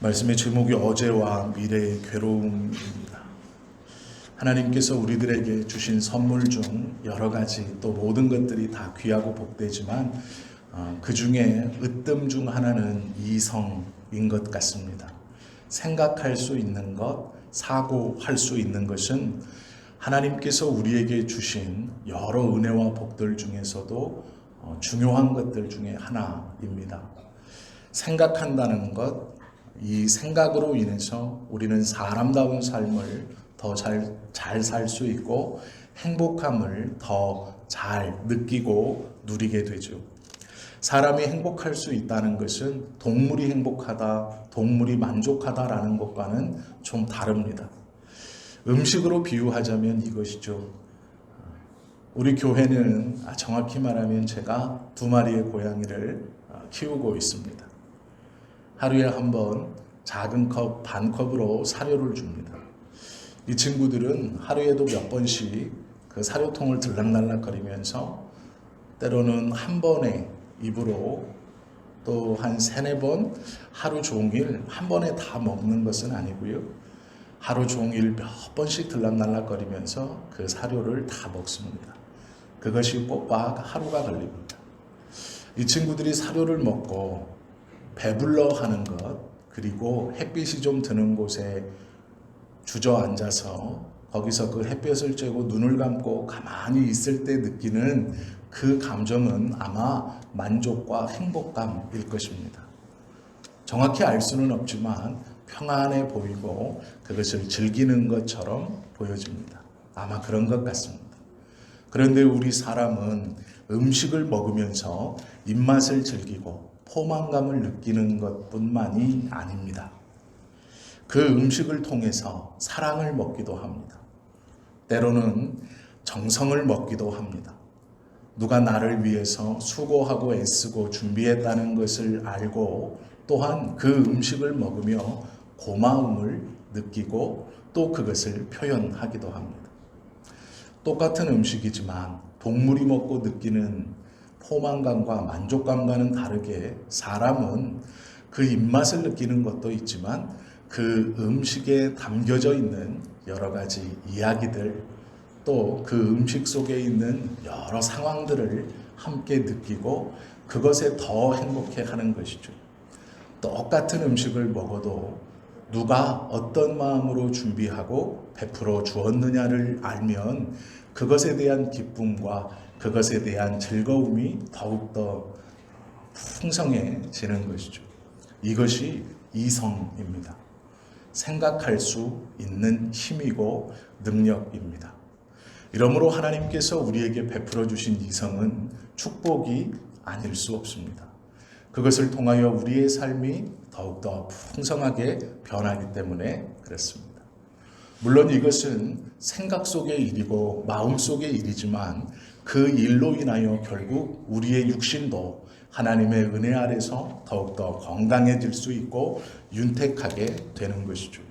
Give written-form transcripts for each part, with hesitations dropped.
말씀의 제목이 어제와 미래의 괴로움입니다. 하나님께서 우리들에게 주신 선물 중 여러 가지 또 모든 것들이 다 귀하고 복되지만 그 중에 으뜸 중 하나는 이성인 것 같습니다. 생각할 수 있는 것, 사고할 수 있는 것은 하나님께서 우리에게 주신 여러 은혜와 복들 중에서도 중요한 것들 중에 하나입니다. 생각한다는 것, 이 생각으로 인해서 우리는 사람다운 삶을 더 잘 살 수 있고 행복함을 더 잘 느끼고 누리게 되죠. 사람이 행복할 수 있다는 것은 동물이 행복하다, 동물이 만족하다라는 것과는 좀 다릅니다. 음식으로 비유하자면 이것이죠. 우리 교회는 정확히 말하면 제가 2마리의 고양이를 키우고 있습니다. 하루에 한 번 작은 컵, 반 컵으로 사료를 줍니다. 이 친구들은 하루에도 몇 번씩 그 사료통을 들락날락거리면서 때로는 한 번에 입으로 또 한 3-4번 하루 종일 한 번에 다 먹는 것은 아니고요. 하루 종일 몇 번씩 들락날락거리면서 그 사료를 다 먹습니다. 그것이 꼬박 하루가 걸립니다. 이 친구들이 사료를 먹고 배불러 하는 것, 그리고 햇빛이 좀 드는 곳에 주저앉아서 거기서 그 햇볕을 쬐고 눈을 감고 가만히 있을 때 느끼는 그 감정은 아마 만족과 행복감일 것입니다. 정확히 알 수는 없지만 평안해 보이고 그것을 즐기는 것처럼 보여집니다. 아마 그런 것 같습니다. 그런데 우리 사람은 음식을 먹으면서 입맛을 즐기고 포만감을 느끼는 것뿐만이 아닙니다. 그 음식을 통해서 사랑을 먹기도 합니다. 때로는 정성을 먹기도 합니다. 누가 나를 위해서 수고하고 애쓰고 준비했다는 것을 알고 또한 그 음식을 먹으며 고마움을 느끼고 또 그것을 표현하기도 합니다. 똑같은 음식이지만 동물이 먹고 느끼는 포만감과 만족감과는 다르게 사람은 그 입맛을 느끼는 것도 있지만 그 음식에 담겨져 있는 여러 가지 이야기들 또 그 음식 속에 있는 여러 상황들을 함께 느끼고 그것에 더 행복해하는 것이죠. 똑같은 음식을 먹어도 누가 어떤 마음으로 준비하고 베풀어 주었느냐를 알면 그것에 대한 기쁨과 그것에 대한 즐거움이 더욱더 풍성해지는 것이죠. 이것이 이성입니다. 생각할 수 있는 힘이고 능력입니다. 이러므로 하나님께서 우리에게 베풀어 주신 이성은 축복이 아닐 수 없습니다. 그것을 통하여 우리의 삶이 더욱더 풍성하게 변하기 때문에 그렇습니다. 물론 이것은 생각 속의 일이고 마음 속의 일이지만 그 일로 인하여 결국 우리의 육신도 하나님의 은혜 아래서 더욱더 건강해질 수 있고 윤택하게 되는 것이죠.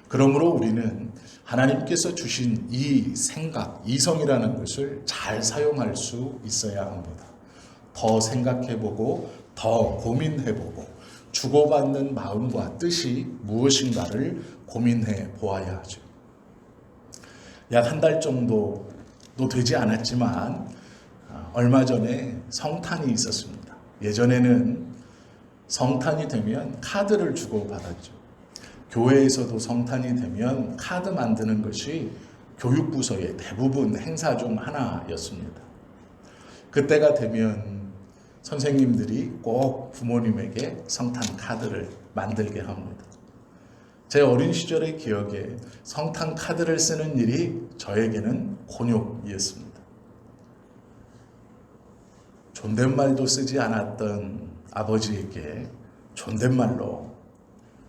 그러므로 우리는 하나님께서 주신 이 생각, 이성이라는 것을 잘 사용할 수 있어야 합니다. 더 생각해보고 더 고민해보고 주고받는 마음과 뜻이 무엇인가를 고민해 보아야 하죠. 약 1달 정도도 되지 않았지만 얼마 전에 성탄이 있었습니다. 예전에는 성탄이 되면 카드를 주고받았죠. 교회에서도 성탄이 되면 카드 만드는 것이 교육부서의 대부분 행사 중 하나였습니다. 그때가 되면 선생님들이 꼭 부모님에게 성탄 카드를 만들게 합니다. 제 어린 시절의 기억에 성탄 카드를 쓰는 일이 저에게는 곤욕이었습니다. 존댓말도 쓰지 않았던 아버지에게 존댓말로,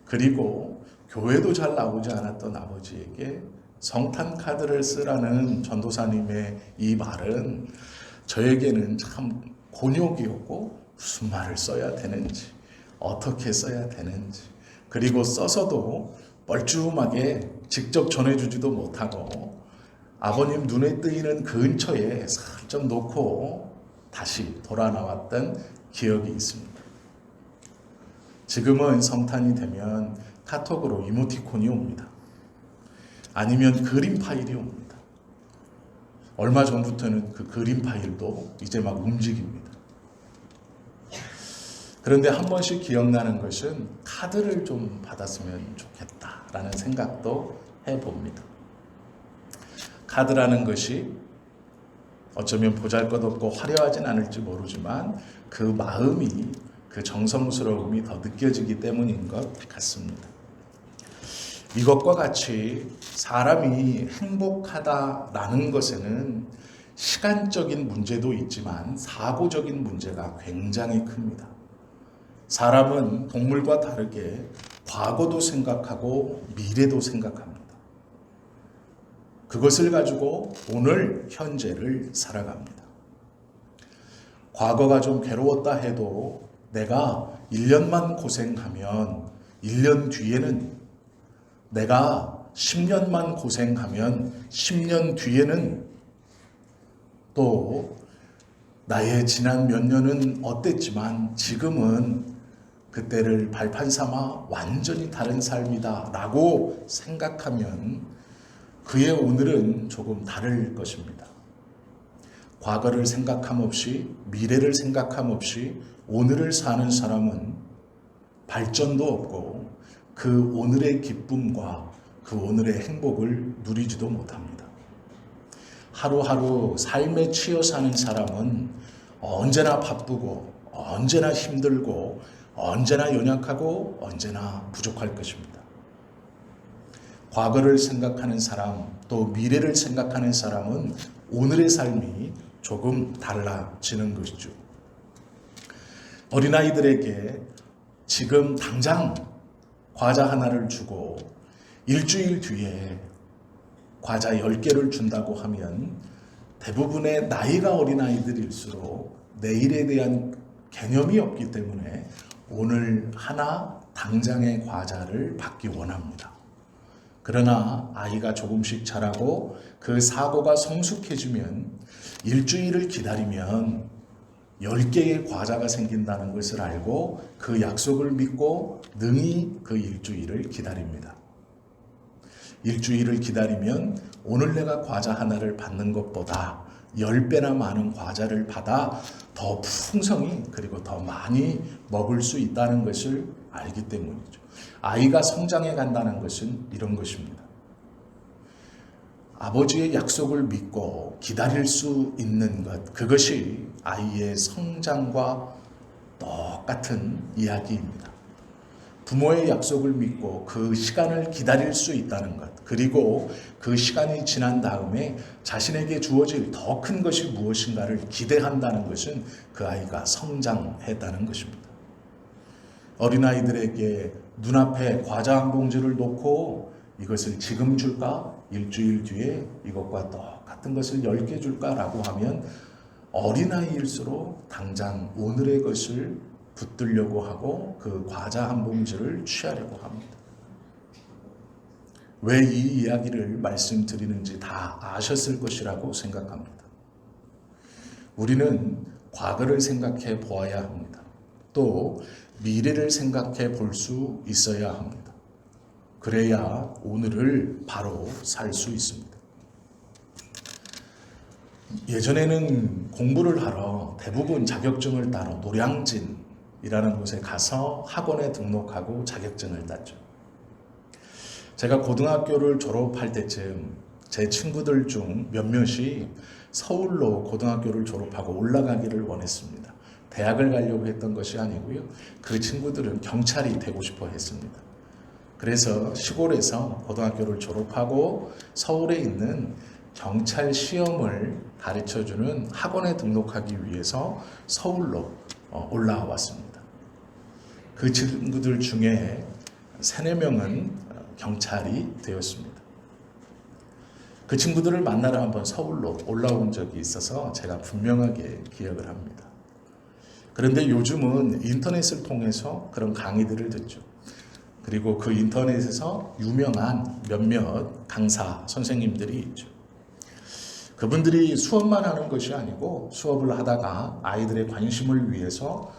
그리고 교회도 잘 나오지 않았던 아버지에게 성탄 카드를 쓰라는 전도사님의 이 말은 저에게는 참 곤욕이었고 무슨 말을 써야 되는지 어떻게 써야 되는지, 그리고 써서도 뻘쭘하게 직접 전해주지도 못하고 아버님 눈에 띄는 근처에 살짝 놓고 다시 돌아 나왔던 기억이 있습니다. 지금은 성탄이 되면 카톡으로 이모티콘이 옵니다. 아니면 그림 파일이 옵니다. 얼마 전부터는 그 그림 파일도 이제 막 움직입니다. 그런데 한 번씩 기억나는 것은 카드를 좀 받았으면 좋겠다라는 생각도 해봅니다. 카드라는 것이 어쩌면 보잘것없고 화려하진 않을지 모르지만 그 마음이, 그 정성스러움이 더 느껴지기 때문인 것 같습니다. 이것과 같이 사람이 행복하다라는 것에는 시간적인 문제도 있지만 사고적인 문제가 굉장히 큽니다. 사람은 동물과 다르게 과거도 생각하고 미래도 생각합니다. 그것을 가지고 오늘 현재를 살아갑니다. 과거가 좀 괴로웠다 해도 내가 1년만 고생하면 1년 뒤에는, 내가 10년만 고생하면 10년 뒤에는, 또 나의 지난 몇 년은 어땠지만 지금은 그때를 발판 삼아 완전히 다른 삶이다 라고 생각하면 그의 오늘은 조금 다를 것입니다. 과거를 생각함 없이, 미래를 생각함 없이 오늘을 사는 사람은 발전도 없고 그 오늘의 기쁨과 그 오늘의 행복을 누리지도 못합니다. 하루하루 삶에 치여 사는 사람은 언제나 바쁘고 언제나 힘들고 언제나 연약하고 언제나 부족할 것입니다. 과거를 생각하는 사람, 또 미래를 생각하는 사람은 오늘의 삶이 조금 달라지는 것이죠. 어린아이들에게 지금 당장 과자 하나를 주고 일주일 뒤에 과자 10개를 준다고 하면 대부분의 나이가 어린 아이들일수록 내일에 대한 개념이 없기 때문에 오늘 하나 당장의 과자를 받기 원합니다. 그러나 아이가 조금씩 자라고 그 사고가 성숙해지면 일주일을 기다리면 10개의 과자가 생긴다는 것을 알고 그 약속을 믿고 능히 그 일주일을 기다립니다. 일주일을 기다리면 오늘 내가 과자 하나를 받는 것보다 10배나 많은 과자를 받아 더 풍성히, 그리고 더 많이 먹을 수 있다는 것을 알기 때문이죠. 아이가 성장해 간다는 것은 이런 것입니다. 아버지의 약속을 믿고 기다릴 수 있는 것, 그것이 아이의 성장과 똑같은 이야기입니다. 부모의 약속을 믿고 그 시간을 기다릴 수 있다는 것, 그리고 그 시간이 지난 다음에 자신에게 주어질 더 큰 것이 무엇인가를 기대한다는 것은 그 아이가 성장했다는 것입니다. 어린아이들에게 눈앞에 과자 한 봉지를 놓고 이것을 지금 줄까? 일주일 뒤에 이것과 똑같은 것을 10개 줄까라고 하면 어린아이일수록 당장 오늘의 것을 붙들려고 하고 그 과자 한 봉지를 취하려고 합니다. 왜 이 이야기를 말씀드리는지 다 아셨을 것이라고 생각합니다. 우리는 과거를 생각해 보아야 합니다. 또 미래를 생각해 볼 수 있어야 합니다. 그래야 오늘을 바로 살 수 있습니다. 예전에는 공부를 하러 대부분 자격증을 따러 노량진이라는 곳에 가서 학원에 등록하고 자격증을 땄죠. 제가 고등학교를 졸업할 때쯤 제 친구들 중 몇몇이 서울로 고등학교를 졸업하고 올라가기를 원했습니다. 대학을 가려고 했던 것이 아니고요. 그 친구들은 경찰이 되고 싶어 했습니다. 그래서 시골에서 고등학교를 졸업하고 서울에 있는 경찰 시험을 가르쳐주는 학원에 등록하기 위해서 서울로 올라왔습니다. 그 친구들 중에 3-4명은 경찰이 되었습니다. 그 친구들을 만나러 한번 서울로 올라온 적이 있어서 제가 분명하게 기억을 합니다. 그런데 요즘은 인터넷을 통해서 그런 강의들을 듣죠. 그리고 그 인터넷에서 유명한 몇몇 강사 선생님들이 있죠. 그분들이 수업만 하는 것이 아니고 수업을 하다가 아이들의 관심을 위해서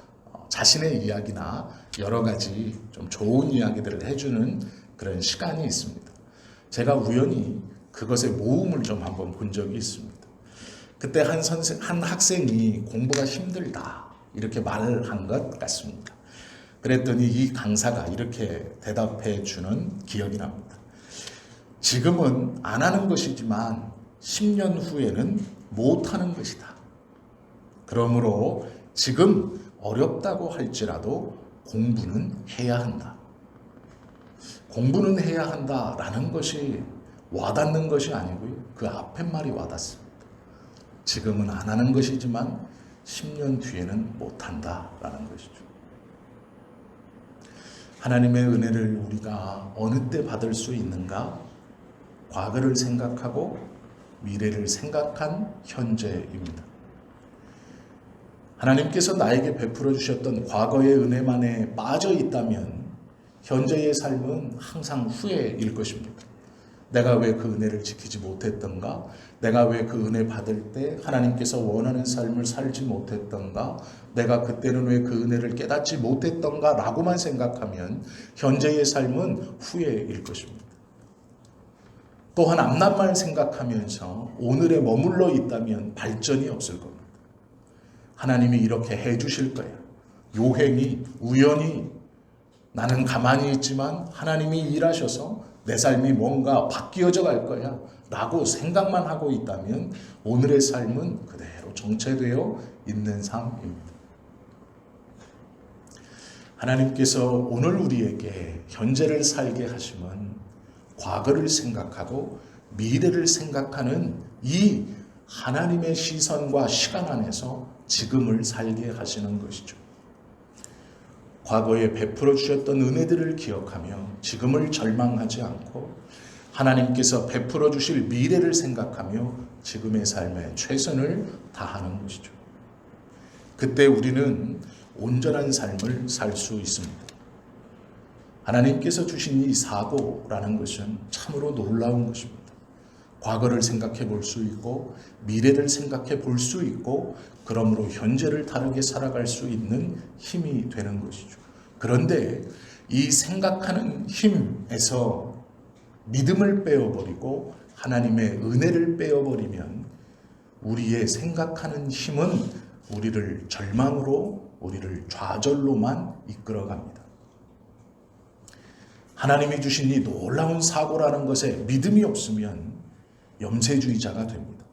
자신의 이야기나 여러 가지 좀 좋은 이야기들을 해주는 그런 시간이 있습니다. 제가 우연히 그것의 모음을 좀 한번 본 적이 있습니다. 그때 한 학생이 공부가 힘들다 이렇게 말을 한 것 같습니다. 그랬더니 이 강사가 이렇게 대답해 주는 기억이 납니다. 지금은 안 하는 것이지만 10년 후에는 못하는 것이다. 그러므로 지금 어렵다고 할지라도 공부는 해야 한다. 공부는 해야 한다라는 것이 와닿는 것이 아니고요. 그 앞에 말이 와닿습니다. 지금은 안 하는 것이지만 10년 뒤에는 못한다라는 것이죠. 하나님의 은혜를 우리가 어느 때 받을 수 있는가? 과거를 생각하고 미래를 생각한 현재입니다. 하나님께서 나에게 베풀어 주셨던 과거의 은혜만에 빠져 있다면 현재의 삶은 항상 후회일 것입니다. 내가 왜 그 은혜를 지키지 못했던가? 내가 왜 그 은혜 받을 때 하나님께서 원하는 삶을 살지 못했던가? 내가 그때는 왜 그 은혜를 깨닫지 못했던가? 라고만 생각하면 현재의 삶은 후회일 것입니다. 또한 앞날만 생각하면서 오늘에 머물러 있다면 발전이 없을 겁니다. 하나님이 이렇게 해 주실 거야. 요행이, 우연히 나는 가만히 있지만 하나님이 일하셔서 내 삶이 뭔가 바뀌어져 갈 거야 라고 생각만 하고 있다면 오늘의 삶은 그대로 정체되어 있는 삶입니다. 하나님께서 오늘 우리에게 현재를 살게 하시면 과거를 생각하고 미래를 생각하는 이 하나님의 시선과 시간 안에서 지금을 살게 하시는 것이죠. 과거에 베풀어 주셨던 은혜들을 기억하며 지금을 절망하지 않고 하나님께서 베풀어 주실 미래를 생각하며 지금의 삶에 최선을 다하는 것이죠. 그때 우리는 온전한 삶을 살 수 있습니다. 하나님께서 주신 이 사고라는 것은 참으로 놀라운 것입니다. 과거를 생각해 볼 수 있고 미래를 생각해 볼 수 있고 그러므로 현재를 다르게 살아갈 수 있는 힘이 되는 것이죠. 그런데 이 생각하는 힘에서 믿음을 빼어버리고 하나님의 은혜를 빼어버리면 우리의 생각하는 힘은 우리를 절망으로, 우리를 좌절로만 이끌어갑니다. 하나님이 주신 이 놀라운 사고라는 것에 믿음이 없으면 염세주의자가 됩니다.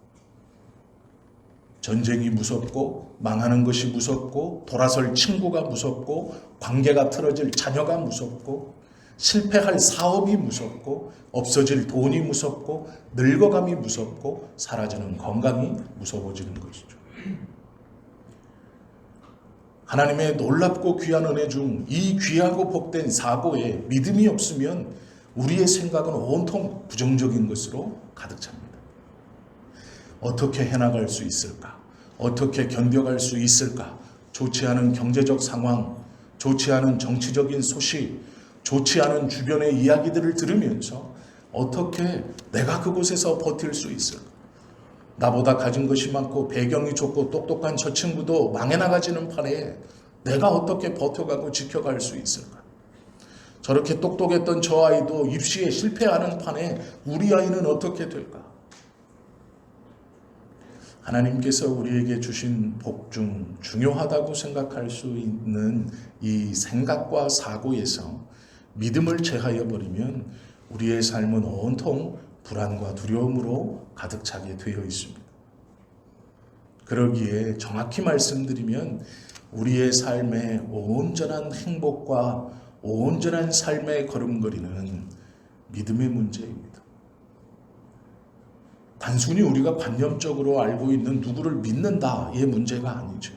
전쟁이 무섭고 망하는 것이 무섭고 돌아설 친구가 무섭고 관계가 틀어질 자녀가 무섭고 실패할 사업이 무섭고 없어질 돈이 무섭고 늙어감이 무섭고 사라지는 건강이 무서워지는 것이죠. 하나님의 놀랍고 귀한 은혜 중 이 귀하고 복된 사고에 믿음이 없으면 우리의 생각은 온통 부정적인 것으로 가득 찹니다. 어떻게 해나갈 수 있을까? 어떻게 견뎌갈 수 있을까? 좋지 않은 경제적 상황, 좋지 않은 정치적인 소식, 좋지 않은 주변의 이야기들을 들으면서 어떻게 내가 그곳에서 버틸 수 있을까? 나보다 가진 것이 많고 배경이 좋고 똑똑한 저 친구도 망해 나가지는 판에 내가 어떻게 버텨가고 지켜갈 수 있을까? 저렇게 똑똑했던 저 아이도 입시에 실패하는 판에 우리 아이는 어떻게 될까? 하나님께서 우리에게 주신 복 중 중요하다고 생각할 수 있는 이 생각과 사고에서 믿음을 제하여 버리면 우리의 삶은 온통 불안과 두려움으로 가득 차게 되어 있습니다. 그러기에 정확히 말씀드리면 우리의 삶의 온전한 행복과 온전한 삶의 걸음걸이는 믿음의 문제입니다. 단순히 우리가 관념적으로 알고 있는 누구를 믿는다의 문제가 아니죠.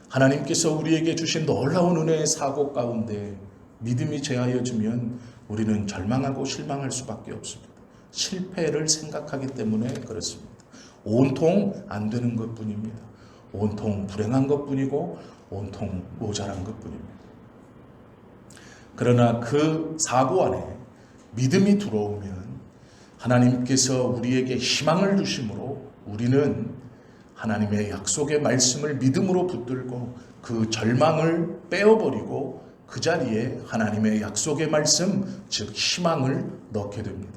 하나님께서 우리에게 주신 놀라운 은혜의 사고 가운데 믿음이 제하여지면 우리는 절망하고 실망할 수밖에 없습니다. 실패를 생각하기 때문에 그렇습니다. 온통 안 되는 것뿐입니다. 온통 불행한 것뿐이고 온통 모자란 것뿐입니다. 그러나 그 사고 안에 믿음이 들어오면 하나님께서 우리에게 희망을 주심으로 우리는 하나님의 약속의 말씀을 믿음으로 붙들고 그 절망을 빼어버리고 그 자리에 하나님의 약속의 말씀, 즉 희망을 넣게 됩니다.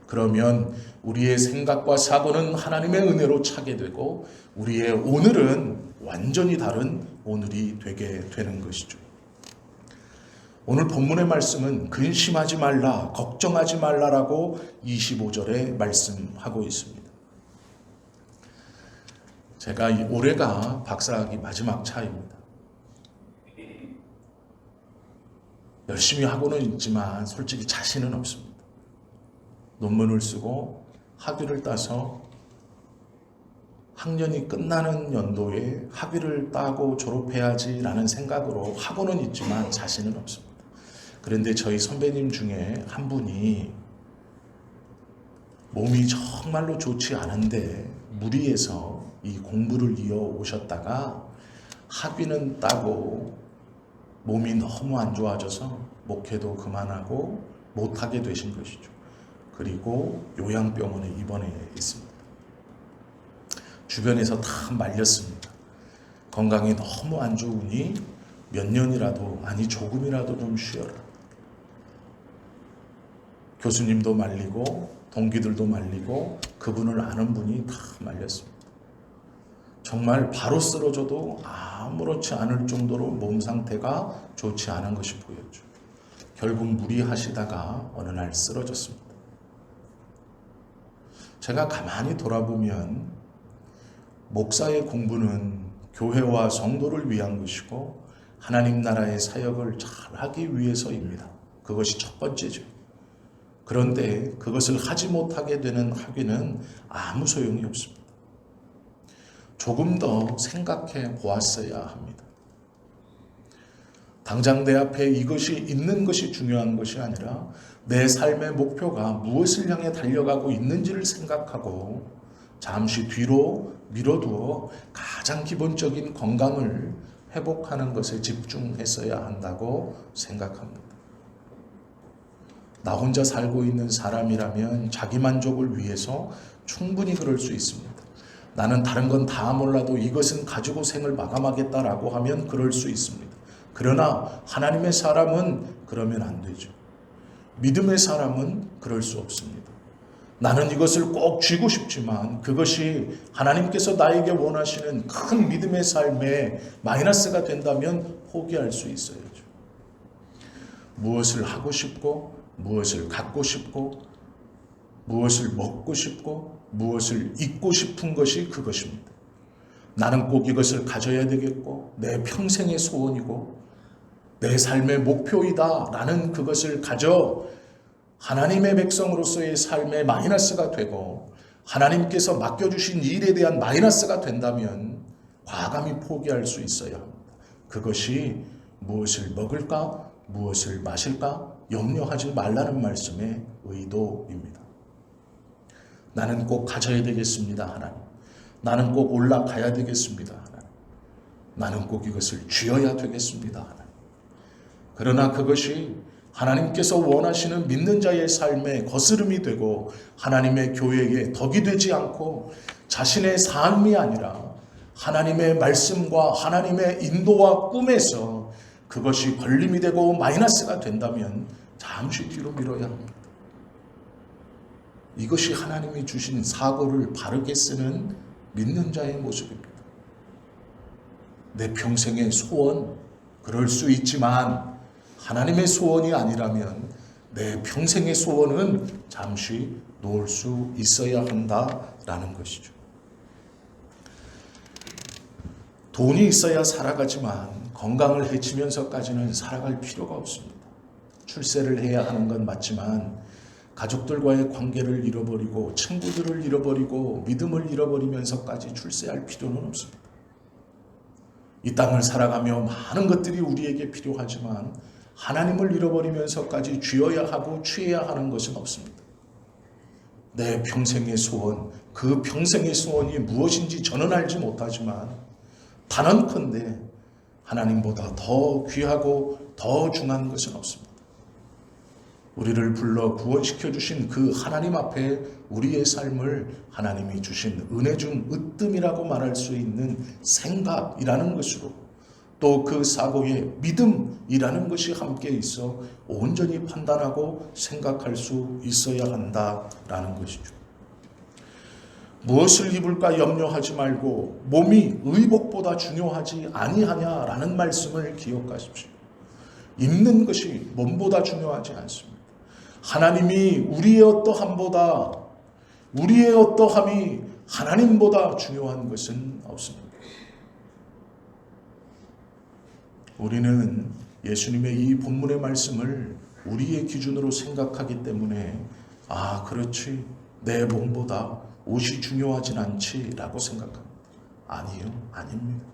그러면 우리의 생각과 사고는 하나님의 은혜로 차게 되고 우리의 오늘은 완전히 다른 오늘이 되게 되는 것이죠. 오늘 본문의 말씀은 근심하지 말라, 걱정하지 말라라고 25절에 말씀하고 있습니다. 제가 올해가 박사학위 마지막 차입니다. 열심히 하고는 있지만 솔직히 자신은 없습니다. 논문을 쓰고 학위를 따서 학년이 끝나는 연도에 학위를 따고 졸업해야지라는 생각으로 하고는 있지만 자신은 없습니다. 그런데 저희 선배님 중에 한 분이 몸이 정말로 좋지 않은데 무리해서 이 공부를 이어오셨다가 학위는 따고 몸이 너무 안 좋아져서 목회도 그만하고 못하게 되신 것이죠. 그리고 요양병원에 입원해 있습니다. 주변에서 다 말렸습니다. 건강이 너무 안 좋으니 몇 년이라도, 아니 조금이라도 좀 쉬어라. 교수님도 말리고 동기들도 말리고 그분을 아는 분이 다 말렸습니다. 정말 바로 쓰러져도 아무렇지 않을 정도로 몸 상태가 좋지 않은 것이 보였죠. 결국 무리하시다가 어느 날 쓰러졌습니다. 제가 가만히 돌아보면 목사의 공부는 교회와 성도를 위한 것이고 하나님 나라의 사역을 잘하기 위해서입니다. 그것이 첫 번째죠. 그런데 그것을 하지 못하게 되는 학위는 아무 소용이 없습니다. 조금 더 생각해 보았어야 합니다. 당장 내 앞에 이것이 있는 것이 중요한 것이 아니라 내 삶의 목표가 무엇을 향해 달려가고 있는지를 생각하고 잠시 뒤로 미뤄두어 가장 기본적인 건강을 회복하는 것에 집중했어야 한다고 생각합니다. 나 혼자 살고 있는 사람이라면 자기 만족을 위해서 충분히 그럴 수 있습니다. 나는 다른 건 다 몰라도 이것은 가지고 생을 마감하겠다라고 하면 그럴 수 있습니다. 그러나 하나님의 사람은 그러면 안 되죠. 믿음의 사람은 그럴 수 없습니다. 나는 이것을 꼭 쥐고 싶지만 그것이 하나님께서 나에게 원하시는 큰 믿음의 삶에 마이너스가 된다면 포기할 수 있어야죠. 무엇을 하고 싶고 무엇을 갖고 싶고 무엇을 먹고 싶고 무엇을 잊고 싶은 것이 그것입니다. 나는 꼭 이것을 가져야 되겠고 내 평생의 소원이고 내 삶의 목표이다 라는 그것을 가져 하나님의 백성으로서의 삶에 마이너스가 되고 하나님께서 맡겨주신 일에 대한 마이너스가 된다면 과감히 포기할 수 있어야 합니다. 그것이 무엇을 먹을까 무엇을 마실까 염려하지 말라는 말씀의 의도입니다. 나는 꼭 가져야 되겠습니다, 하나님. 나는 꼭 올라가야 되겠습니다, 하나님. 나는 꼭 이것을 쥐어야 되겠습니다, 하나님. 그러나 그것이 하나님께서 원하시는 믿는 자의 삶에 거스름이 되고 하나님의 교회에 덕이 되지 않고 자신의 삶이 아니라 하나님의 말씀과 하나님의 인도와 꿈에서 그것이 걸림이 되고 마이너스가 된다면 잠시 뒤로 미뤄야 합니다. 이것이 하나님이 주신 사고를 바르게 쓰는 믿는 자의 모습입니다. 내 평생의 소원, 그럴 수 있지만 하나님의 소원이 아니라면 내 평생의 소원은 잠시 놓을 수 있어야 한다라는 것이죠. 돈이 있어야 살아가지만 건강을 해치면서까지는 살아갈 필요가 없습니다. 출세를 해야 하는 건 맞지만 가족들과의 관계를 잃어버리고 친구들을 잃어버리고 믿음을 잃어버리면서까지 출세할 필요는 없습니다. 이 땅을 살아가며 많은 것들이 우리에게 필요하지만 하나님을 잃어버리면서까지 쥐어야 하고 취해야 하는 것은 없습니다. 내 평생의 소원, 그 평생의 소원이 무엇인지 저는 알지 못하지만 단언컨대 하나님보다 더 귀하고 더 중요한 것은 없습니다. 우리를 불러 구원시켜 주신 그 하나님 앞에 우리의 삶을 하나님이 주신 은혜 중 으뜸이라고 말할 수 있는 생각이라는 것으로 또 그 사고에 믿음이라는 것이 함께 있어 온전히 판단하고 생각할 수 있어야 한다라는 것이죠. 무엇을 입을까 염려하지 말고 몸이 의복보다 중요하지 아니하냐라는 말씀을 기억하십시오. 입는 것이 몸보다 중요하지 않습니다. 하나님이 우리의 어떠함이 하나님보다 중요한 것은 없습니다. 우리는 예수님의 이 본문의 말씀을 우리의 기준으로 생각하기 때문에 그렇지, 내 몸보다 옷이 중요하진 않지라고 생각합니다. 아니요, 아닙니다.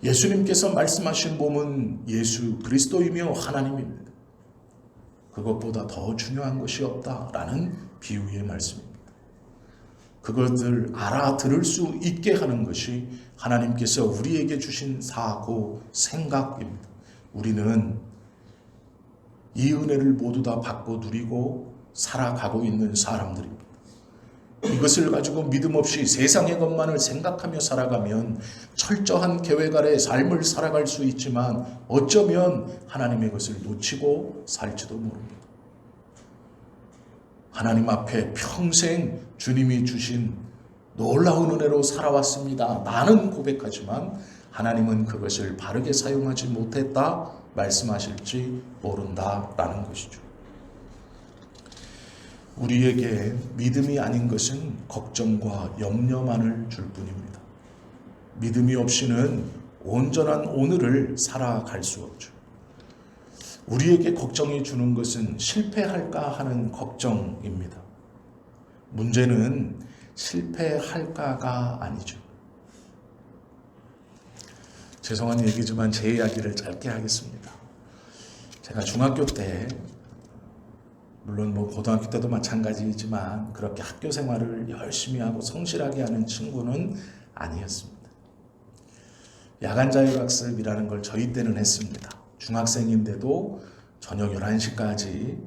예수님께서 말씀하신 몸은 예수 그리스도이며 하나님입니다. 그것보다 더 중요한 것이 없다라는 비유의 말씀입니다. 그것을 알아들을 수 있게 하는 것이 하나님께서 우리에게 주신 사고, 생각입니다. 우리는 이 은혜를 모두 다 받고 누리고 살아가고 있는 사람들입니다. 이것을 가지고 믿음 없이 세상의 것만을 생각하며 살아가면 철저한 계획 아래 삶을 살아갈 수 있지만 어쩌면 하나님의 것을 놓치고 살지도 모릅니다. 하나님 앞에 평생 주님이 주신 놀라운 은혜로 살아왔습니다. 나는 고백하지만 하나님은 그것을 바르게 사용하지 못했다 말씀하실지 모른다라는 것이죠. 우리에게 믿음이 아닌 것은 걱정과 염려만을 줄 뿐입니다. 믿음이 없이는 온전한 오늘을 살아갈 수 없죠. 우리에게 걱정이 주는 것은 실패할까 하는 걱정입니다. 문제는 실패할까가 아니죠. 죄송한 얘기지만 제 이야기를 짧게 하겠습니다. 제가 중학교 때, 물론 고등학교 때도 마찬가지이지만 그렇게 학교 생활을 열심히 하고 성실하게 하는 친구는 아니었습니다. 야간 자율학습이라는 걸 저희 때는 했습니다. 중학생인데도 저녁 11시까지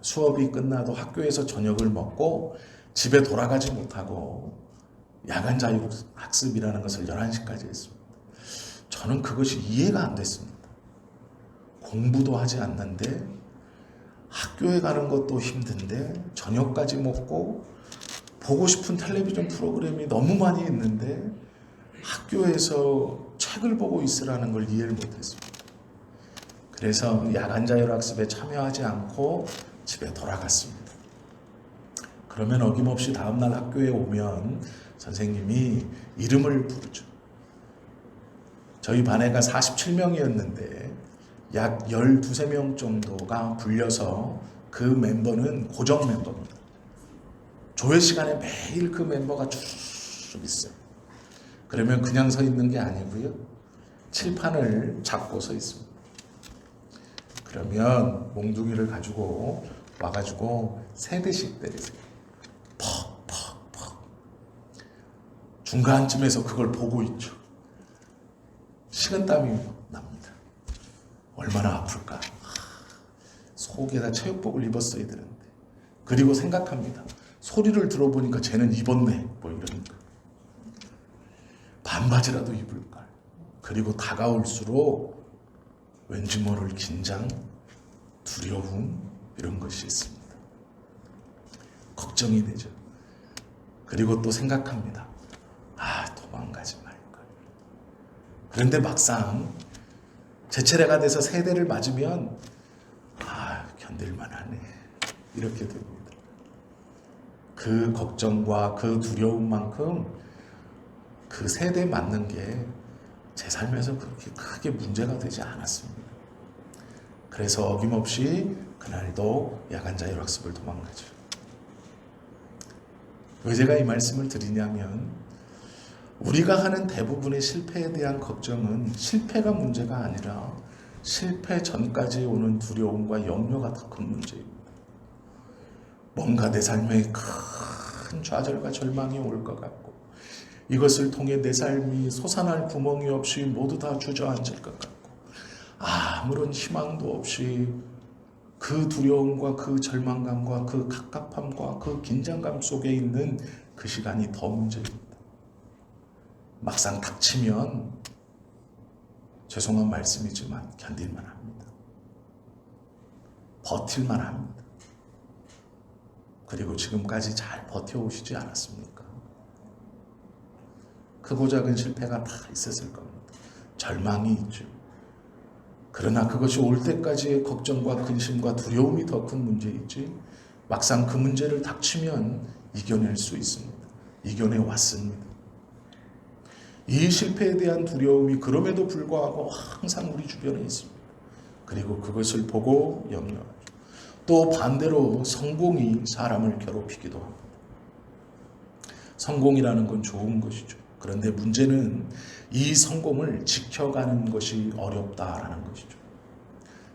수업이 끝나도 학교에서 저녁을 먹고 집에 돌아가지 못하고 야간 자율학습이라는 것을 11시까지 했습니다. 저는 그것이 이해가 안 됐습니다. 공부도 하지 않는데 학교에 가는 것도 힘든데 저녁까지 먹고 보고 싶은 텔레비전 프로그램이 너무 많이 있는데 학교에서 책을 보고 있으라는 걸 이해를 못했습니다. 그래서 야간 자율학습에 참여하지 않고 집에 돌아갔습니다. 그러면 어김없이 다음날 학교에 오면 선생님이 이름을 부르죠. 저희 반 애가 47명이었는데 약 12명 정도가 불려서 그 멤버는 고정 멤버입니다. 조회 시간에 매일 그 멤버가 쭉 있어요. 그러면 그냥 서 있는 게 아니고요. 칠판을 잡고 서 있습니다. 그러면 몽둥이를 가지고 와가지고 3대씩 때리세요. 퍽퍽퍽. 중간쯤에서 그걸 보고 있죠. 식은땀이 납니다. 얼마나 아플까. 속에다 체육복을 입었어야 되는데. 그리고 생각합니다. 소리를 들어보니까 쟤는 입었네. 이러니까. 반바지라도 입을걸. 그리고 다가올수록 왠지 모를 긴장, 두려움 이런 것이 있습니다. 걱정이 되죠. 그리고 또 생각합니다. 도망가지 말걸. 그런데 막상 제 차례가 돼서 3대를 맞으면 견딜만하네 이렇게 됩니다. 그 걱정과 그 두려움만큼 그 3대 맞는 게 제 삶에서 그렇게 크게 문제가 되지 않았습니다. 그래서 어김없이 그날도 야간 자율학습을 도망가죠. 왜 제가 이 말씀을 드리냐면 우리가 하는 대부분의 실패에 대한 걱정은 실패가 문제가 아니라 실패 전까지 오는 두려움과 염려가 더 큰 문제입니다. 뭔가 내 삶에 큰 좌절과 절망이 올 것 같고 이것을 통해 내 삶이 솟아날 구멍이 없이 모두 다 주저앉을 것 같고 아무런 희망도 없이 그 두려움과 그 절망감과 그 갑갑함과 그 긴장감 속에 있는 그 시간이 더 문제입니다. 막상 닥치면 죄송한 말씀이지만 견딜만 합니다. 버틸만 합니다. 그리고 지금까지 잘 버텨오시지 않았습니까? 크고 작은 실패가 다 있었을 겁니다. 절망이 있죠. 그러나 그것이 올 때까지의 걱정과 근심과 두려움이 더 큰 문제이지 막상 그 문제를 닥치면 이겨낼 수 있습니다. 이겨내 왔습니다. 이 실패에 대한 두려움이 그럼에도 불구하고 항상 우리 주변에 있습니다. 그리고 그것을 보고 염려하죠. 또 반대로 성공이 사람을 괴롭히기도 합니다. 성공이라는 건 좋은 것이죠. 그런데 문제는 이 성공을 지켜가는 것이 어렵다라는 것이죠.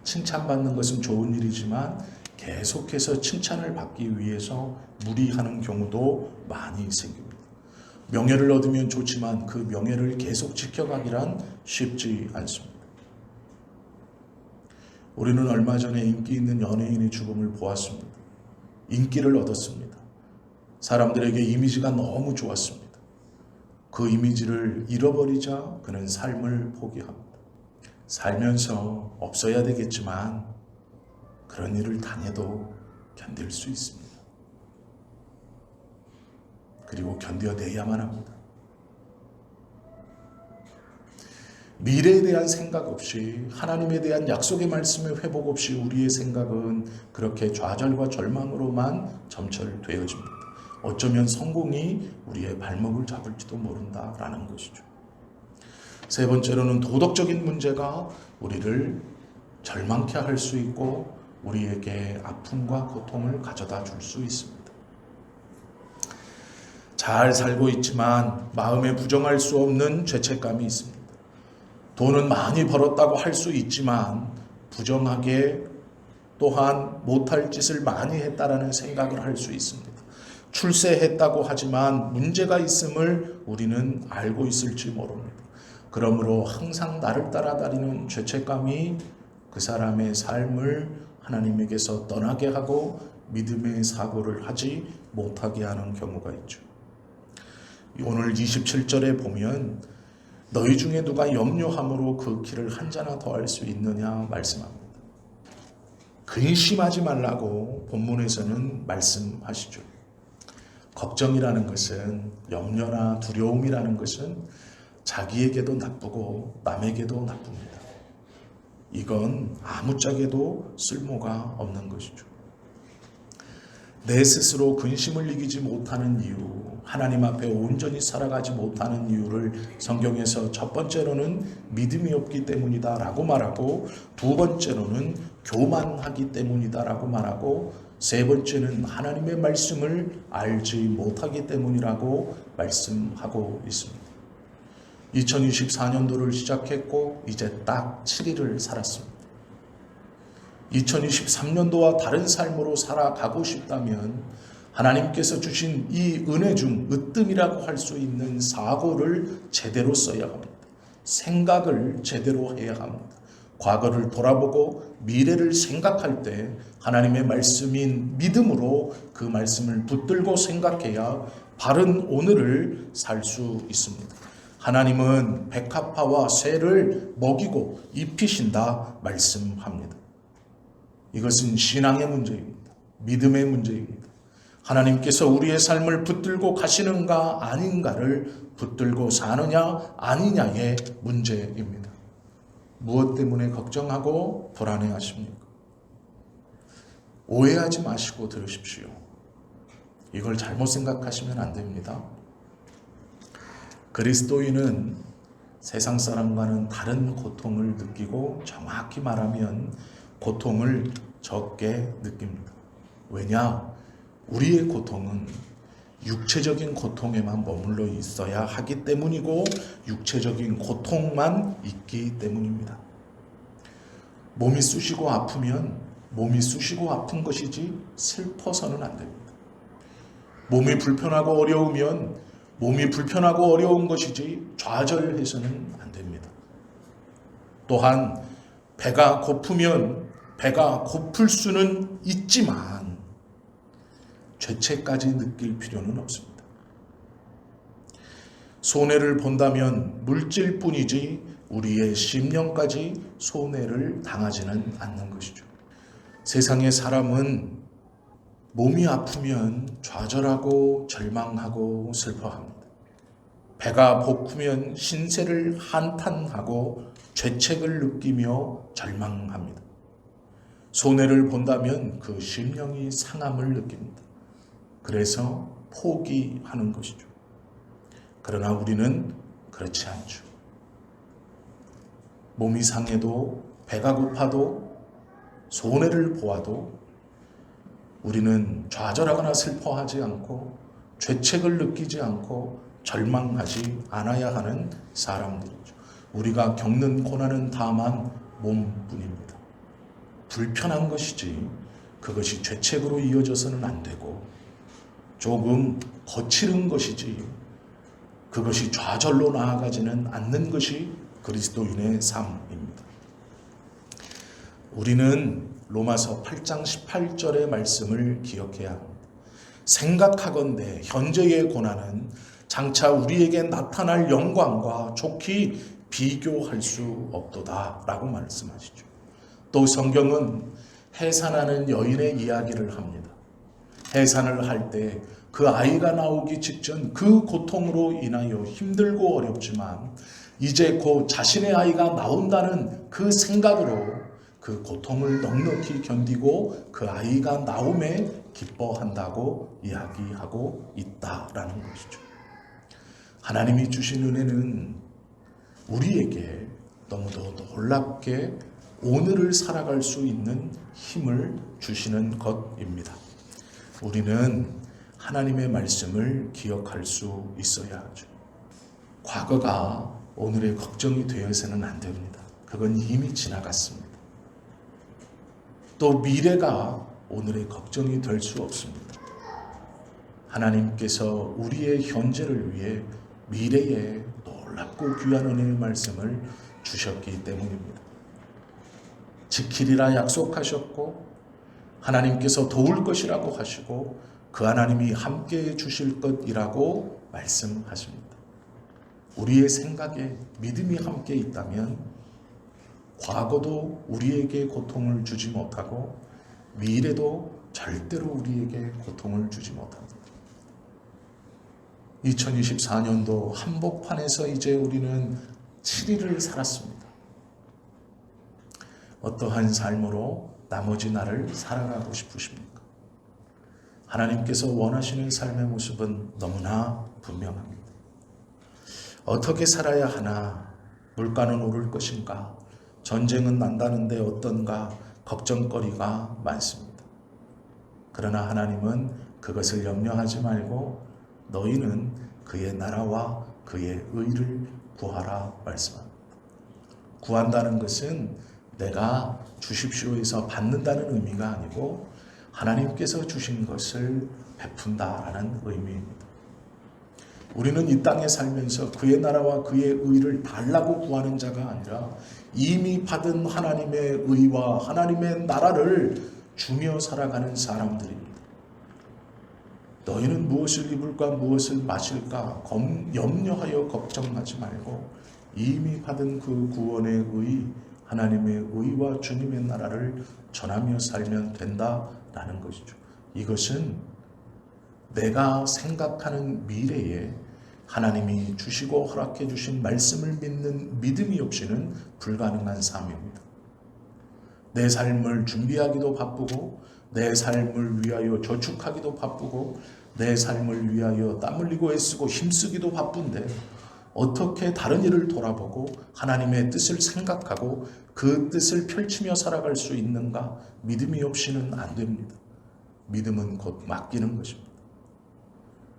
칭찬받는 것은 좋은 일이지만 계속해서 칭찬을 받기 위해서 무리하는 경우도 많이 생깁니다. 명예를 얻으면 좋지만 그 명예를 계속 지켜가기란 쉽지 않습니다. 우리는 얼마 전에 인기 있는 연예인의 죽음을 보았습니다. 인기를 얻었습니다. 사람들에게 이미지가 너무 좋았습니다. 그 이미지를 잃어버리자 그는 삶을 포기합니다. 살면서 없어야 되겠지만 그런 일을 당해도 견딜 수 있습니다. 그리고 견뎌내야만 합니다. 미래에 대한 생각 없이 하나님에 대한 약속의 말씀의 회복 없이 우리의 생각은 그렇게 좌절과 절망으로만 점철되어집니다. 어쩌면 성공이 우리의 발목을 잡을지도 모른다라는 것이죠. 세 번째로는 도덕적인 문제가 우리를 절망케 할 수 있고 우리에게 아픔과 고통을 가져다 줄 수 있습니다. 잘 살고 있지만 마음에 부정할 수 없는 죄책감이 있습니다. 돈은 많이 벌었다고 할 수 있지만 부정하게 또한 못할 짓을 많이 했다라는 생각을 할 수 있습니다. 출세했다고 하지만 문제가 있음을 우리는 알고 있을지 모릅니다. 그러므로 항상 나를 따라다니는 죄책감이 그 사람의 삶을 하나님에게서 떠나게 하고 믿음의 사고를 하지 못하게 하는 경우가 있죠. 오늘 27절에 보면 너희 중에 누가 염려함으로 그 키를 한 자나 더할 수 있느냐 말씀합니다. 근심하지 말라고 본문에서는 말씀하시죠. 걱정이라는 것은 염려나 두려움이라는 것은 자기에게도 나쁘고 남에게도 나쁩니다. 이건 아무짝에도 쓸모가 없는 것이죠. 내 스스로 근심을 이기지 못하는 이유, 하나님 앞에 온전히 살아가지 못하는 이유를 성경에서 첫 번째로는 믿음이 없기 때문이다 라고 말하고, 두 번째로는 교만하기 때문이다 라고 말하고, 세 번째는 하나님의 말씀을 알지 못하기 때문이라고 말씀하고 있습니다. 2024년도를 시작했고 이제 딱 7일을 살았습니다. 2023년도와 다른 삶으로 살아가고 싶다면 하나님께서 주신 이 은혜 중 으뜸이라고 할 수 있는 사고를 제대로 써야 합니다. 생각을 제대로 해야 합니다. 과거를 돌아보고 미래를 생각할 때 하나님의 말씀인 믿음으로 그 말씀을 붙들고 생각해야 바른 오늘을 살 수 있습니다. 하나님은 백합화와 새를 먹이고 입히신다 말씀합니다. 이것은 신앙의 문제입니다. 믿음의 문제입니다. 하나님께서 우리의 삶을 붙들고 가시는가 아닌가를 붙들고 사느냐 아니냐의 문제입니다. 무엇 때문에 걱정하고 불안해하십니까? 오해하지 마시고 들으십시오. 이걸 잘못 생각하시면 안 됩니다. 그리스도인은 세상 사람과는 다른 고통을 느끼고, 정확히 말하면 고통을 적게 느낍니다. 왜냐? 우리의 고통은 육체적인 고통에만 머물러 있어야 하기 때문이고 육체적인 고통만 있기 때문입니다. 몸이 쑤시고 아프면 몸이 쑤시고 아픈 것이지 슬퍼서는 안 됩니다. 몸이 불편하고 어려우면 몸이 불편하고 어려운 것이지 좌절해서는 안 됩니다. 또한 배가 고프면 배가 고플 수는 있지만 죄책까지 느낄 필요는 없습니다. 손해를 본다면 물질뿐이지 우리의 심령까지 손해를 당하지는 않는 것이죠. 세상의 사람은 몸이 아프면 좌절하고 절망하고 슬퍼합니다. 배가 고프면 신세를 한탄하고 죄책을 느끼며 절망합니다. 손해를 본다면 그 심령이 상함을 느낍니다. 그래서 포기하는 것이죠. 그러나 우리는 그렇지 않죠. 몸이 상해도 배가 고파도 손해를 보아도 우리는 좌절하거나 슬퍼하지 않고 죄책을 느끼지 않고 절망하지 않아야 하는 사람들이죠. 우리가 겪는 고난은 다만 몸뿐입니다. 불편한 것이지 그것이 죄책으로 이어져서는 안 되고 조금 거칠은 것이지 그것이 좌절로 나아가지는 않는 것이 그리스도인의 삶입니다. 우리는 로마서 8장 18절의 말씀을 기억해야 합니다. 생각하건대 현재의 고난은 장차 우리에게 나타날 영광과 좋게 비교할 수 없도다 라고 말씀하시죠. 또 성경은 해산하는 여인의 이야기를 합니다. 해산을 할 때 그 아이가 나오기 직전 그 고통으로 인하여 힘들고 어렵지만 이제 곧 자신의 아이가 나온다는 그 생각으로 그 고통을 넉넉히 견디고 그 아이가 나옴에 기뻐한다고 이야기하고 있다라는 것이죠. 하나님이 주신 은혜는 우리에게 너무도 놀랍게 오늘을 살아갈 수 있는 힘을 주시는 것입니다. 우리는 하나님의 말씀을 기억할 수 있어야 하죠. 과거가 오늘의 걱정이 되어서는 안 됩니다. 그건 이미 지나갔습니다. 또 미래가 오늘의 걱정이 될 수 없습니다. 하나님께서 우리의 현재를 위해 미래에 놀랍고 귀한 은혜의 말씀을 주셨기 때문입니다. 지키리라 약속하셨고 하나님께서 도울 것이라고 하시고 그 하나님이 함께해 주실 것이라고 말씀하십니다. 우리의 생각에 믿음이 함께 있다면 과거도 우리에게 고통을 주지 못하고 미래도 절대로 우리에게 고통을 주지 못합니다. 2024년도 한복판에서 이제 우리는 7일을 살았습니다. 어떠한 삶으로 나머지 날을 살아가고 싶으십니까? 하나님께서 원하시는 삶의 모습은 너무나 분명합니다. 어떻게 살아야 하나? 물가는 오를 것인가? 전쟁은 난다는데 어떤가? 걱정거리가 많습니다. 그러나 하나님은 그것을 염려하지 말고 너희는 그의 나라와 그의 의를 구하라 말씀합니다. 구한다는 것은 내가 주십시오 해서 받는다는 의미가 아니고 하나님께서 주신 것을 베푼다라는 의미입니다. 우리는 이 땅에 살면서 그의 나라와 그의 의를 달라고 구하는 자가 아니라 이미 받은 하나님의 의와 하나님의 나라를 주며 살아가는 사람들입니다. 너희는 무엇을 입을까 무엇을 마실까 염려하여 걱정하지 말고 이미 받은 그 구원의 의 하나님의 의와 주님의 나라를 전하며 살면 된다라는 것이죠. 이것은 내가 생각하는 미래에 하나님이 주시고 허락해 주신 말씀을 믿는 믿음이 없이는 불가능한 삶입니다. 내 삶을 준비하기도 바쁘고 내 삶을 위하여 저축하기도 바쁘고 내 삶을 위하여 땀 흘리고 애쓰고 힘쓰기도 바쁜데 어떻게 다른 일을 돌아보고 하나님의 뜻을 생각하고 그 뜻을 펼치며 살아갈 수 있는가? 믿음이 없이는 안 됩니다. 믿음은 곧 맡기는 것입니다.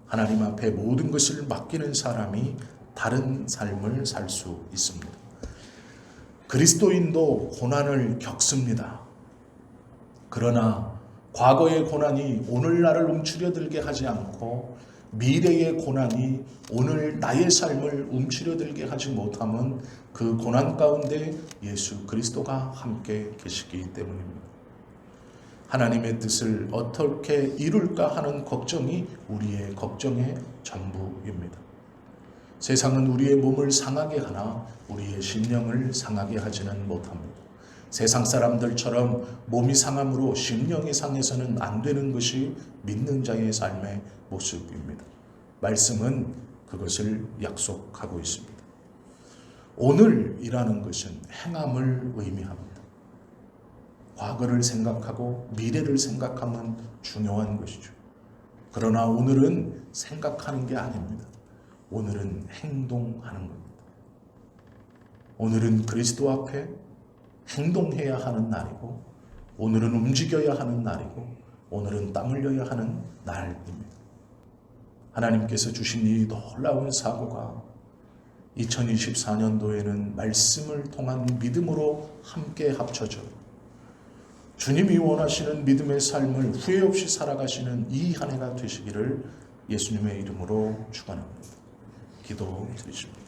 하나님 앞에 모든 것을 맡기는 사람이 다른 삶을 살 수 있습니다. 그리스도인도 고난을 겪습니다. 그러나 과거의 고난이 오늘날을 움츠려들게 하지 않고 미래의 고난이 오늘 나의 삶을 움츠려들게 하지 못함은 그 고난 가운데 예수 그리스도가 함께 계시기 때문입니다. 하나님의 뜻을 어떻게 이룰까 하는 걱정이 우리의 걱정의 전부입니다. 세상은 우리의 몸을 상하게 하나 우리의 심령을 상하게 하지는 못합니다. 세상 사람들처럼 몸이 상함으로 심령이 상해서는 안 되는 것이 믿는 자의 삶의 모습입니다. 말씀은 그것을 약속하고 있습니다. 오늘이라는 것은 행함을 의미합니다. 과거를 생각하고 미래를 생각하면 중요한 것이죠. 그러나 오늘은 생각하는 게 아닙니다. 오늘은 행동하는 겁니다. 오늘은 그리스도 앞에 행동해야 하는 날이고, 오늘은 움직여야 하는 날이고, 오늘은 땀 흘려야 하는 날입니다. 하나님께서 주신 이 놀라운 사고가 2024년도에는 말씀을 통한 믿음으로 함께 합쳐져 주님이 원하시는 믿음의 삶을 후회 없이 살아가시는 이 한 해가 되시기를 예수님의 이름으로 축원합니다. 기도드리십니다.